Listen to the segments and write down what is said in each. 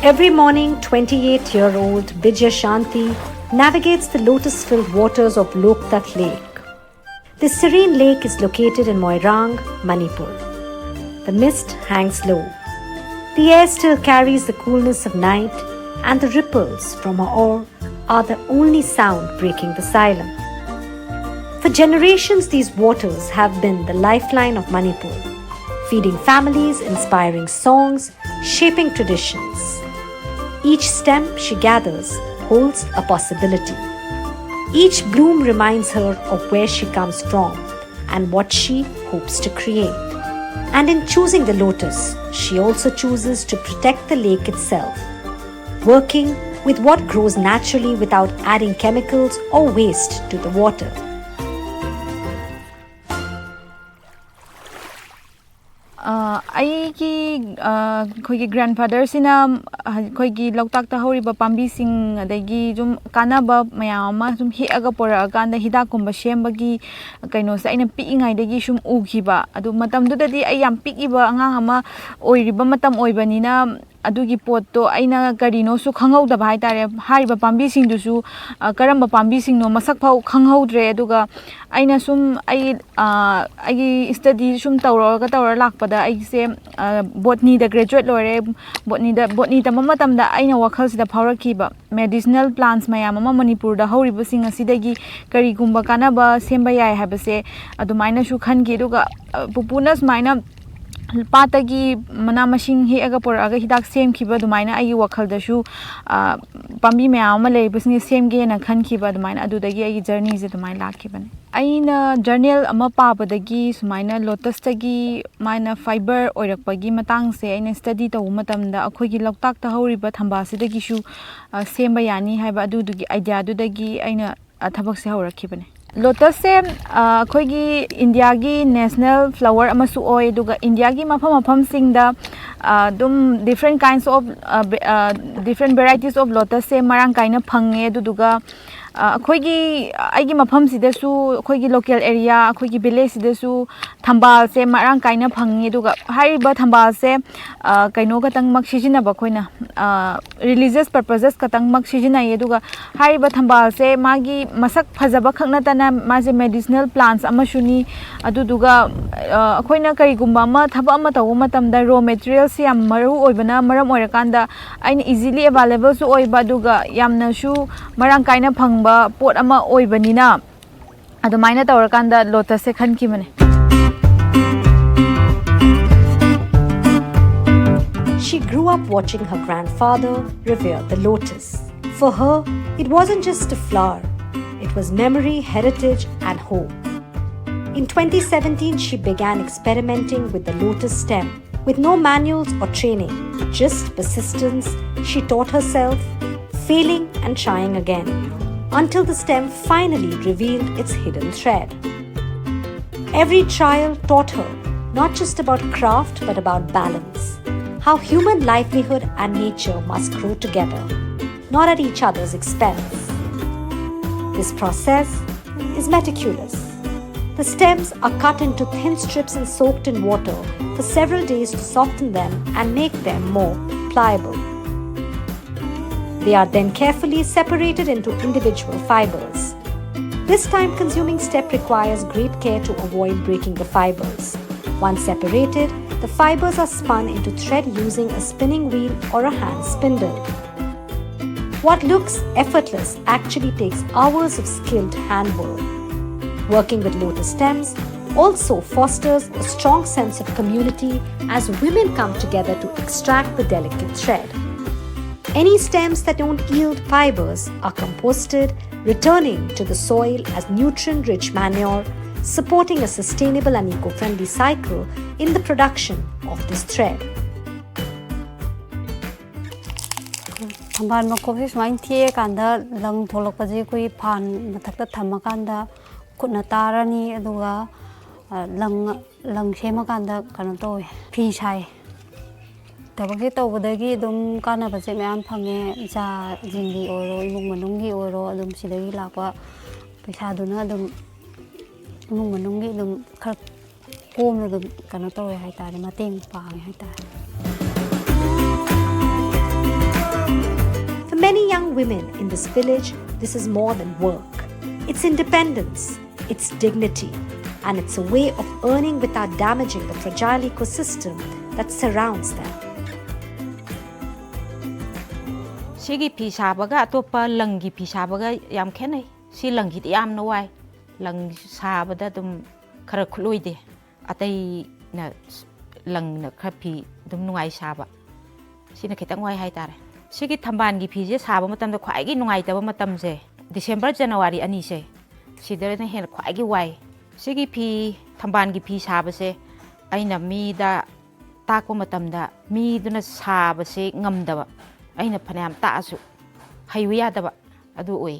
Every morning, 28-year-old Bijya Shanti navigates the lotus-filled waters of Loktak Lake. This serene lake is located in Moirang, Manipur. The mist hangs low. The air still carries the coolness of night, and the ripples from her oar are the only sound breaking the silence. For generations, these waters have been the lifeline of Manipur, feeding families, inspiring songs, shaping traditions. Each stem she gathers holds a possibility. Each bloom reminds her of where she comes from and what she hopes to create. And in choosing the lotus, she also chooses to protect the lake itself, working with what grows naturally without adding chemicals or waste to the water. Khoi grandfather sina khoi gi loktak ta hori ba pambi sing adagi jum kana ba mayama jum hi aga pora ganda hida kumba shemba gi kaino sa ina pi ingai dagi sum ugi ba adu matam du dadi ai yam piki ba angang ama oiri ba matam oibani na adugi pot to aina karino su khangau da bhai tare hari ba pambi sing du su karam ba pambi sing no masak phau khangau dre aduga aina sum ai study sum tawra lakpada ai se botany da graduate lore botany ta mamatam da aina wakhal sida phawraki ba medicinal plants mayam ama Manipur da hori ba sing asidagi kari gumba kana ba semba yai habase adumaina su khan gi duga pupunas maina patagi mana machine he aga por aga hidak sem khiba dumaina ai wakhal da su pambi mayam ma le bisni sem ge na khan khiba dumaina adudagi ai journey je dumaina lakhiban aina journal ama pabadagi sumaina lotus tagi maina fiber oirakpagi matang se aina study taw matamda akhoi gi loktak ta horiba thamba sidagi su semba yani haiba adudugi idea dudagi aina thabak se horakhibane lotus se akhoi gi India gi national flower amasu oi duga India gi mafam singda dum different kinds of different varieties of lotus se marang kaina phange duduga akhoi gi mafam sida su akhoi gi local area akhoi gi village sida su thambal se marang kaina phange duga hariba thambal se kaino katang mak sijina ba khoina religious purposes katang mak sijina ye duga hariba thambal se magi masak phajaba khakna tana maje medicinal plants amashuni aduduga akhoina kari gumba ma thaba ama taw matamda raw materials yam maru oibana maram oirakanda aina easily available su oiba duga yamna su marang kaina phang pot ama oibanina adumaina tawrakanda lotus se khanki mane. She grew up watching her grandfather revere the lotus. For her, it wasn't just a flower, it was memory, heritage, and hope. In 2017, she began experimenting with the lotus stem. With no manuals or training, just persistence, she taught herself, failing and trying again, until the stem finally revealed its hidden thread. Every trial taught her not just about craft but about balance, how human livelihood and nature must grow together, not at each other's expense. This process is meticulous. The stems are cut into thin strips and soaked in water for several days to soften them and make them more pliable. They are then carefully separated into individual fibers. This time-consuming step requires great care to avoid breaking the fibers. Once separated, the fibers are spun into thread using a spinning wheel or a hand spindle. What looks effortless actually takes hours of skilled handwork. Working with lotus stems also fosters a strong sense of community as women come together to extract the delicate thread. Any stems that don't yield fibers are composted, returning to the soil as nutrient-rich manure, supporting a sustainable and eco-friendly cycle in the production of this thread. Thamban makopsi sumain thie kanda lang tholok paji koi phan mathakta thamakanda khutna tarani aduga ꯂꯪ ꯁꯦꯝꯃꯀꯥꯟꯗ ꯀꯩꯅꯣ ꯇꯧꯋꯦ ꯐꯤ ꯁꯥꯏ ꯊꯕꯛꯁꯦ ꯇꯧꯕꯗꯒꯤ ꯑꯗꯨꯝ ꯀꯥꯟꯅꯕꯁꯦ ꯃꯌꯥꯝ ꯐꯪꯉꯦ ꯏꯆꯥꯁꯤꯡꯒꯤ ꯑꯣꯏꯔꯣ ꯏꯃꯨꯡ ꯃꯅꯨꯡꯒꯤ ꯑꯣꯏꯔꯣ ꯑꯗꯨꯝ ꯁꯤꯗꯒꯤ ꯂꯥꯛꯄ ꯄꯩꯁꯥꯗꯨꯅ ꯑꯗꯨꯝ ꯏꯃꯨꯡ ꯃꯅꯨꯡꯒꯤ ꯑꯗꯨꯝ ꯈꯔ ꯀꯣꯝꯅ ꯑꯗꯨꯝ ꯀꯩꯅꯣ ꯇꯧꯋꯦ ꯍꯥꯏꯇꯥꯔꯦ ꯃꯇꯦꯡ ꯄꯥꯡꯉꯦ ꯍꯥꯏꯇꯥꯔꯦ. For many young women in this village, this is more than work. It's independence, it's dignity, and it's a way of earning without damaging the fragile ecosystem that surrounds them. Sigi pi sabaga atopa langi pi sabaga yam khenai si langi ti yam nawai lang sabada dum khara khuluide atai na lang na khapi dum nuai saba sina khitang wai hai tare sigi thamban gi phi je saba matam da khwai gi nuai taba matam je December January ani se sidare na hen khwai gi wai sigi phi thamban gi phi saba se aina mi da takwa matam da mi duna saba se ngamdaba aina phanam ta asu hayu yadaba adu oi.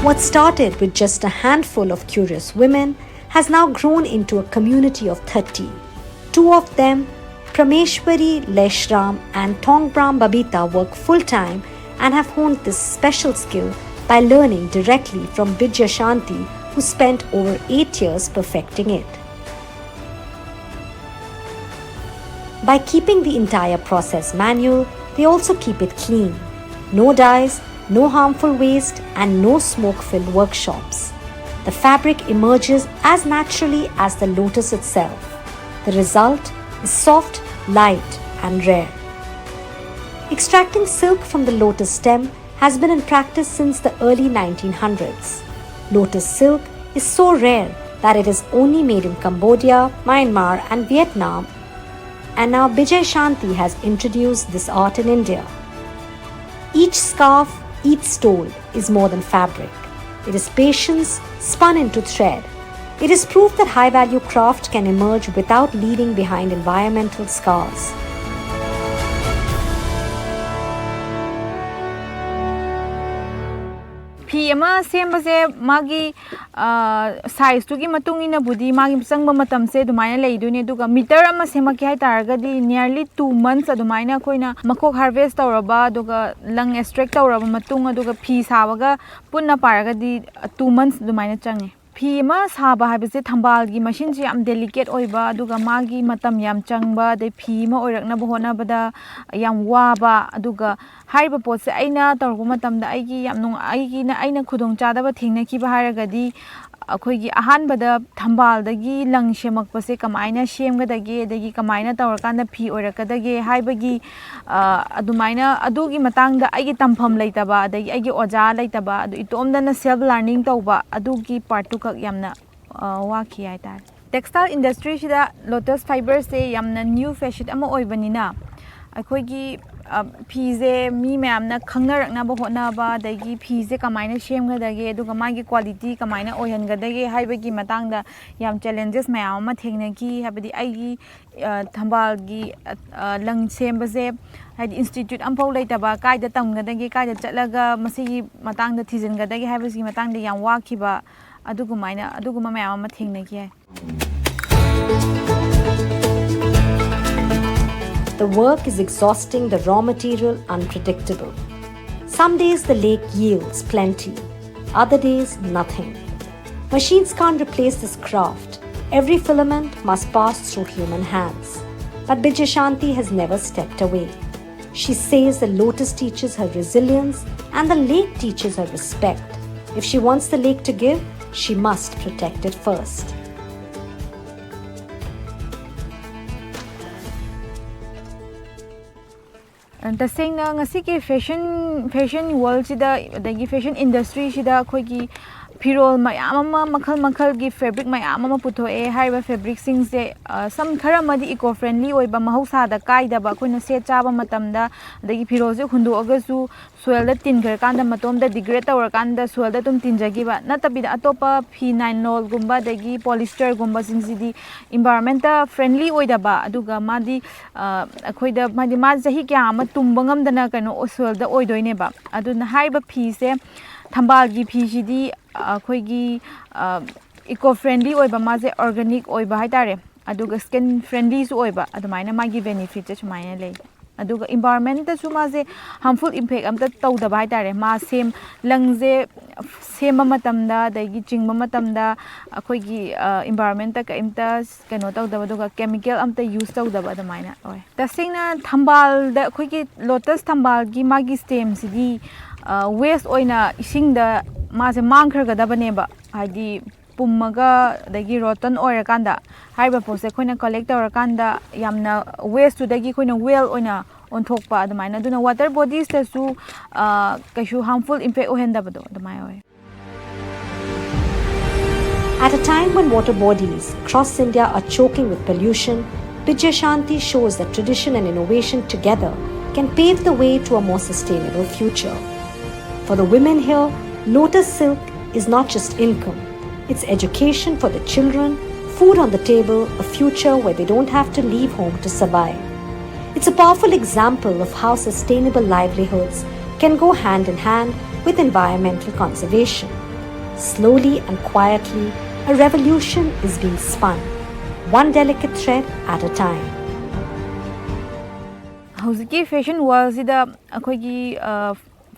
What started with just a handful of curious women has now grown into a community of 30. Two of them, Prameshwari Leshram and Tongbram Babita, work full-time and have honed this special skill by learning directly from Vidya Shanti, who spent over 8 years perfecting it. By keeping the entire process manual, they also keep it clean. No dyes, no harmful waste, and no smoke-filled workshops. The fabric emerges as naturally as the lotus itself. The result is soft, light, and rare. Extracting silk from the lotus stem has been in practice since the early 1900s. Lotus silk is so rare that it is only made in Cambodia, Myanmar, and Vietnam, and now Bijay Shanti has introduced this art in India. Each scarf, each stole is more than fabric. It is patience spun into thread. It is proof that high-value craft can emerge without leaving behind environmental scars. Phi ama sembase magi size tu gi matung ina budi magi changba matam se dumaina leidune duga meter ama semaki hai taragadi nearly 2 months adumaina koina makok harvest tawraba duga lang extract tawraba matung aduga phi sabaga punna paragadi 2 months dumaina change. Phi ama saba haibase thambal gi machine ji am delicate oiba aduga magi matam yam changba de phi ma oirakna bohona bada yam waba aduga haiba potse aina tawrbu matamda aigi yam nung aigi na aina khudong chadaba thingna ki ba haragadi akhoi ahan bada thambal dagi lang shemakpase kamaina shemgadagi dagi kamaina tawrakanda phi oirakadagi haibagi adumaina adugi matangda aigi tampham leitaba dagi aigi oja leitaba adu itomda na self learning tawba adugi part tu kak yamna waki ai tar textile industry shida lotus fiber se yamna new fashion ama oibanina akhoi phize mi mayamna khangnarakna ba hotnaba dagi phize kamaina shemgadagi aduga magi quality kamaina oihangadagi haibagi matangda yam challenges mayam ama thengnagi habadi aigi thambal gi lang sembase haidi institute ampau leitaba kaida tamgadagi kaida chatlaga masigi matangda thijengadagi haibasi matangda yam wakiba aduguma mayam ama thengnagi. The work is exhausting, the raw material unpredictable. Some days the lake yields plenty, other days nothing. Machines can't replace this craft. Every filament must pass through human hands. But Bijay Shanti has never stepped away. She says the lotus teaches her resilience and the lake teaches her respect. If she wants the lake to give, she must protect it first. Tasengna ngasi ki fashion world sida dagi fashion industry sida khoi ki pirol mayam ama makhal gi fabric mayam ama puthoe haiba fabric sing se sam khara madi eco friendly oiba mahausa da kaida ba khoina se chaba matamda dagi pirol se hundu agasu soil da tin gar kanda matom da degrade tawar kanda soil da tum tinjagi ba natabida atopa phenol gumba dagi polyester gumba sing sidi environment friendly oida ba aduga madi akhoida ma jahi kya ama tumbangam dana kano soil da oidoine ba aduna haiba phi se ꯊꯝꯕꯥꯜꯒꯤ ꯐꯤꯁꯤꯗꯤ ꯑꯩꯈꯣꯏꯒꯤ eco friendly ओइबा माजे organic ओइबा हाइतारे अदुगा skin friendly सु ओइबा अदुमाइना मागी benefit सुमाइना ले अदुगा environment सु माजे harmful impact अमता तौदबा हाइतारे मा same लंगजे same मतमदा दगी चिंगबा मतमदा अखोइगी environment कइमता कनो तौदबा दुगा केमिकल अमता यूज तौदबा अदुमाइना ओय तसेंगना थंबाल द अखोइगी लोटस थंबाल गी मागी स्टेम सिदी वेस्ट ओइना इसिंगदा माजे मांगखरगदबनेबा हाइदी पुम्मगा दगी रोटन ओइरकांदा हाइबा पोसे खोइना कलेक्ट तौरकांदा यामना वेस्ट तुदगी खोइना वेल ओइना ओनथोकपा अदुमाइना दुना वाटर बॉडीज तसु कशु हार्मफुल इम्पैक्ट ओहेंदबदो अदुमाय ओय At a time when water bodies across India are choking with pollution, Bijay shows that tradition and innovation together can pave the way to a more sustainable future. For the women here, Lotus Silk is not just income. It's education for the children, food on the table, a future where they don't have to leave home to survive. It's a powerful example of how sustainable livelihoods can go hand in hand with environmental conservation. Slowly and quietly, a revolution is being spun, one delicate thread at a time. Howziki fashion was ida akhoi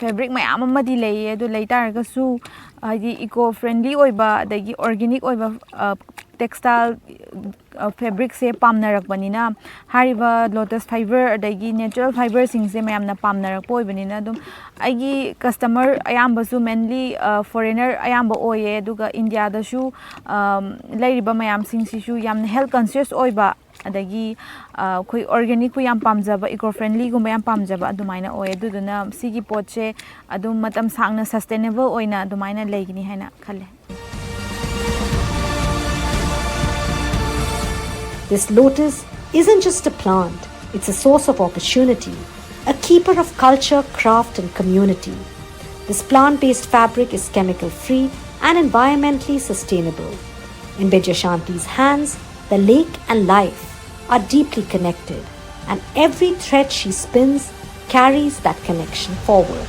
fabric mayam amadi leye adu leitaragasu haidi eco friendly oiba adagi organic oiba textile fabric se pamnarakbanina hariba lotus fiber adagi natural fiber sing se mayamna pamnarakpo oibanina dum aigi customer ayamba su mainly foreigner ayamba oye aduga India da su leiriba mayam sing si su yamna health conscious oiba adagi khoi organic pu yam pamjaba eco friendly gumba yam pamjaba adumaina oye aduduna sigi potche adum matam sangna sustainable oina adumaina leigini haina khalle. This lotus isn't just a plant, it's a source of opportunity, a keeper of culture, craft and community. This plant-based fabric is chemical-free and environmentally sustainable. In Bijay hands, the lake and life are deeply connected, and every thread she spins carries that connection forward.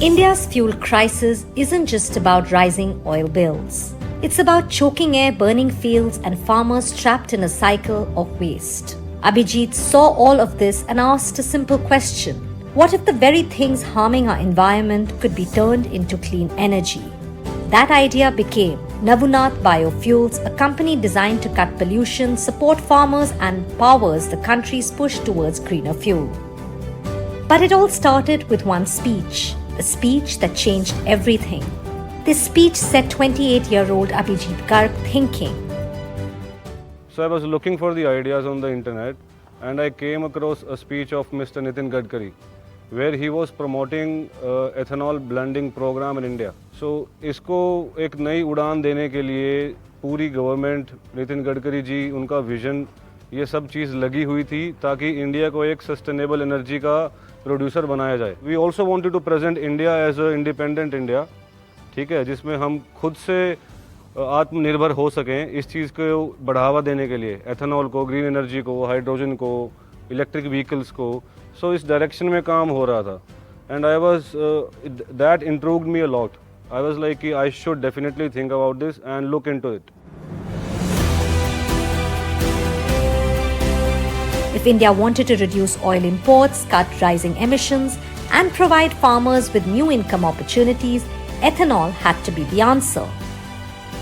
India's fuel crisis isn't just about rising oil bills. It's about choking air, burning fields, and farmers trapped in a cycle of waste. Abhijit saw all of this and asked a simple question. What if the very things harming our environment could be turned into clean energy? That idea became Navunath Biofuels, a company designed to cut pollution, support farmers, and powers the country's push towards greenner fuel. But it all started with one speech. A speech that changed everything. This speech set 28-year-old Abhijit Garg thinking. So I was looking for the ideas on the internet and I came across a speech of Mr. Nitin Gadkari where he was promoting ethanol blending program in India. So इसको एक नई उड़ान देने के लिए पूरी government Nitin Gadkari ji उनका vision ये सब चीज़ लगी हुई थी ताकि इंडिया को एक सस्टेनेबल एनर्जी का प्रोड्यूसर बनाया जाए. We also wanted to present India as a independent India, ठीक है, जिसमें हम खुद से आत्मनिर्भर हो सकें इस चीज़ को बढ़ावा देने के लिए, एथेनॉल को, ग्रीन एनर्जी को, हाइड्रोजन को, इलेक्ट्रिक व्हीकल्स को. सो इस डायरेक्शन में काम हो रहा था and I was that intrigued me a lot. I was like कि I should definitely think about this and look into it. If India wanted to reduce oil imports, cut rising emissions, and provide farmers with new income opportunities, ethanol had to be the answer.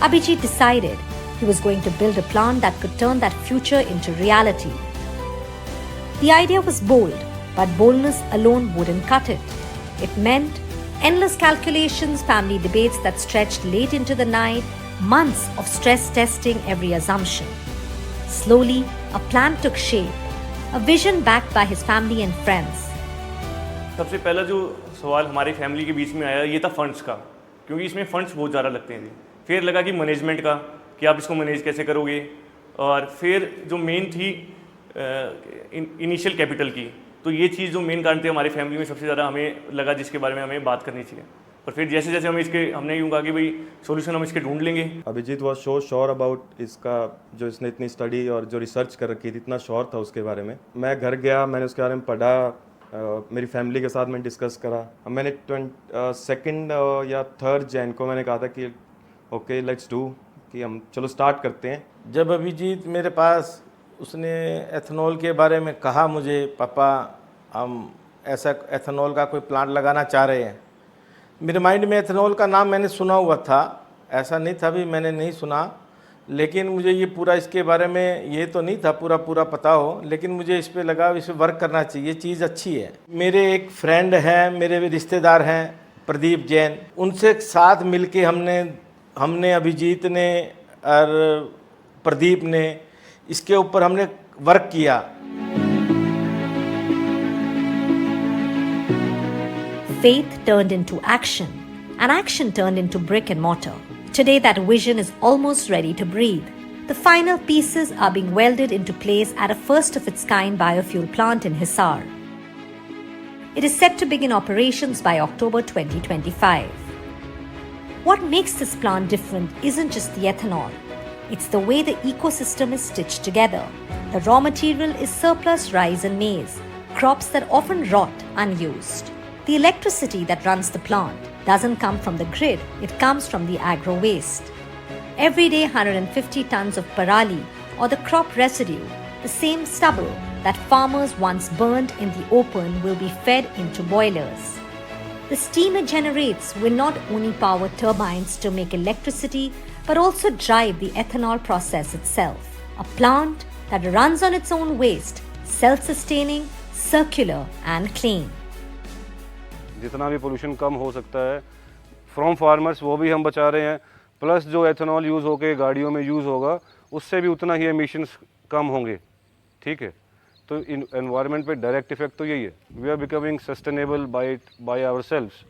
Abhijit decided he was going to build a plant that could turn that future into reality. The idea was bold, but boldness alone wouldn't cut it. It meant endless calculations, family debates that stretched late into the night, months of stress testing every assumption. Slowly, a plan took shape. A vision backed by his family and friends. सबसे पहला जो सवाल हमारी family के बीच में आया ये था फंड्स का, क्योंकि इसमें फंड्स बहुत ज़्यादा लगते हैं. फिर लगा कि मैनेजमेंट का, कि आप इसको मैनेज कैसे करोगे। और फिर जो मेन थी इनिशियल कैपिटल की, तो ये चीज़ जो मेन कारण थे हमारी फैमिली में सबसे ज़्यादा हमें लगा जिसके बारे में हमें बात करनी चाहिए। और फिर जैसे जैसे हमने यूँ कहा कि भाई सॉल्यूशन हम इसके ढूंढ लेंगे। Abhijit was so sure about इसका, जो इसने इतनी स्टडी और जो रिसर्च कर रखी थी, इतना श्योर था उसके बारे में। मैं घर गया, मैंने उसके बारे में पढ़ा, मेरी फैमिली के साथ मैं डिस्कस करा। मैंने 2nd या 3rd जैन को मैंने कहा था कि ओके लेट्स डू, कि हम चलो स्टार्ट करते हैं। जब अभिजीत मेरे पास, उसने एथेनॉल के बारे में कहा मुझे, पापा हम ऐसा एथेनॉल का कोई प्लांट लगाना चाह रहे हैं। मेरे माइंड में एथेनॉल का नाम मैंने सुना हुआ था, ऐसा नहीं था भी मैंने नहीं सुना, लेकिन मुझे ये पूरा इसके बारे में ये तो नहीं था पूरा पता हो, लेकिन मुझे इस पे लगा इस पे वर्क करना चाहिए, ये चीज़ अच्छी है। मेरे एक फ्रेंड हैं, मेरे रिश्तेदार हैं प्रदीप जैन, उनसे साथ मिलके हमने अभिजीत ने और प्रदीप ने इसके ऊपर हमने वर्क किया। Faith turned into action, and action turned into brick and mortar. Today, that vision is almost ready to breathe. The final pieces are being welded into place at a first-of-its-kind biofuel plant in Hisar. It is set to begin operations by October 2025. What makes this plant different isn't just the ethanol. It's the way the ecosystem is stitched together. The raw material is surplus rice and maize, crops that often rot unused. The electricity that runs the plant doesn't come from the grid, it comes from the agro waste. Every day 150 tons of parali, or the crop residue, the same stubble that farmers once burned in the open, will be fed into boilers. The steam it generates will not only power turbines to make electricity, but also drive the ethanol process itself. A plant that runs on its own waste, self-sustaining, circular and clean. जितना भी pollution कम हो सकता है from farmers वो भी हम बचा रहे हैं, प्लस जो एथेनॉल यूज़ होके गाड़ियों में यूज़ होगा उससे भी उतना ही एमिशंस कम होंगे। ठीक है, तो एनवायरनमेंट पे डायरेक्ट इफेक्ट तो यही है। We are becoming sustainable by ourselves.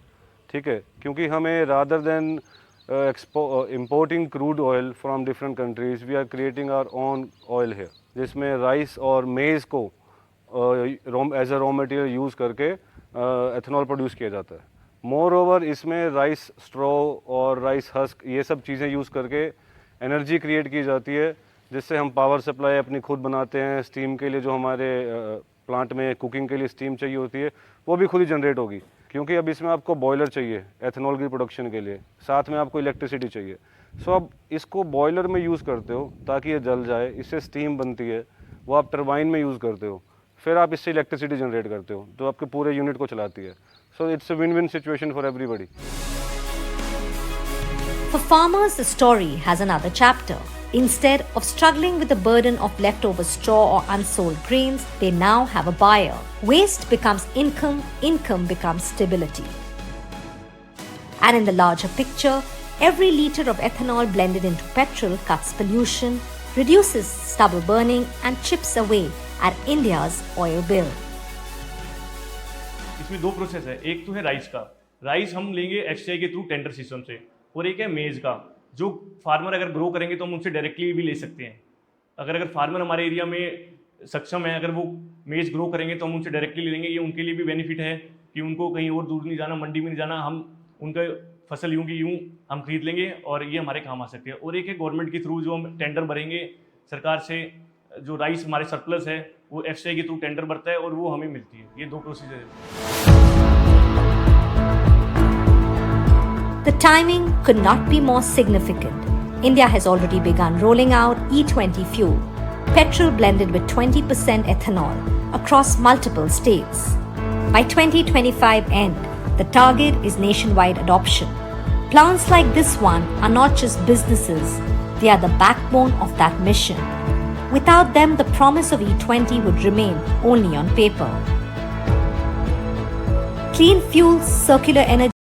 ठीक है, क्योंकि हमें rather than importing crude oil from different countries, we are creating our own oil here, जिसमें राइस और मेज़ को as a raw material use करके एथेनॉल प्रोड्यूस किया जाता है। मोर ओवर इसमें राइस स्ट्रॉ और राइस हस्क ये सब चीज़ें यूज़ करके एनर्जी क्रिएट की जाती है, जिससे हम पावर सप्लाई अपनी खुद बनाते हैं। स्टीम के लिए जो हमारे प्लांट में कुकिंग के लिए स्टीम चाहिए होती है वो भी खुद ही जनरेट होगी, क्योंकि अब इसमें आपको बॉयलर चाहिए एथेनॉल की प्रोडक्शन के लिए, साथ में आपको इलेक्ट्रिसिटी चाहिए। सो अब इसको बॉयलर में यूज़ करते हो ताकि ये जल जाए, इससे स्टीम बनती है, वो आप टरबाइन में यूज़ करते हो, फिर आप इससे इलेक्ट्रिसिटी जनरेट करते हो जो आपके पूरे यूनिट को चलाती है। So it's a win win situation for everybody. For farmers, the story has another chapter. Instead of struggling with the burden of leftover straw or unsold grains, they now have a buyer. Waste becomes income, income becomes stability. And in the larger picture, every liter of ethanol blended into petrol cuts pollution, reduces stubble burning, and chips away at India's oil bill. इसमें दो process है, एक तो है rice का। Rice हम लेंगे FCI के थ्रू टेंडर सिस्टम से, और एक है मेज़ का, जो फार्मर अगर ग्रो करेंगे तो हम उनसे डायरेक्टली भी ले सकते हैं। अगर फार्मर हमारे एरिया में सक्षम है, अगर वो मेज़ ग्रो करेंगे तो हम उनसे डायरेक्टली ले लेंगे। ये उनके लिए भी बेनिफिट है कि उनको कहीं और दूर नहीं जाना, मंडी में नहीं जाना, हम उनका फसल यूँ की यूँ हम खरीद लेंगे और ये हमारे काम आ सकते हैं। और एक है गवर्नमेंट के थ्रू, जो हम टेंडर भरेंगे सरकार से, जो राइस हमारे सरप्लस है वो एफसीआई के थ्रू टेंडर भरता है और वो हमें मिलती है। ये दो प्रोसीजर है। The timing could not be more significant. India has already begun rolling out E20 fuel, petrol blended with 20% ethanol, across multiple states. By 2025 end, the target is nationwide adoption. Plants like this one are not just businesses, they are the backbone of that mission. Without them, the promise of E20 would remain only on paper. Clean fuels, circular energy,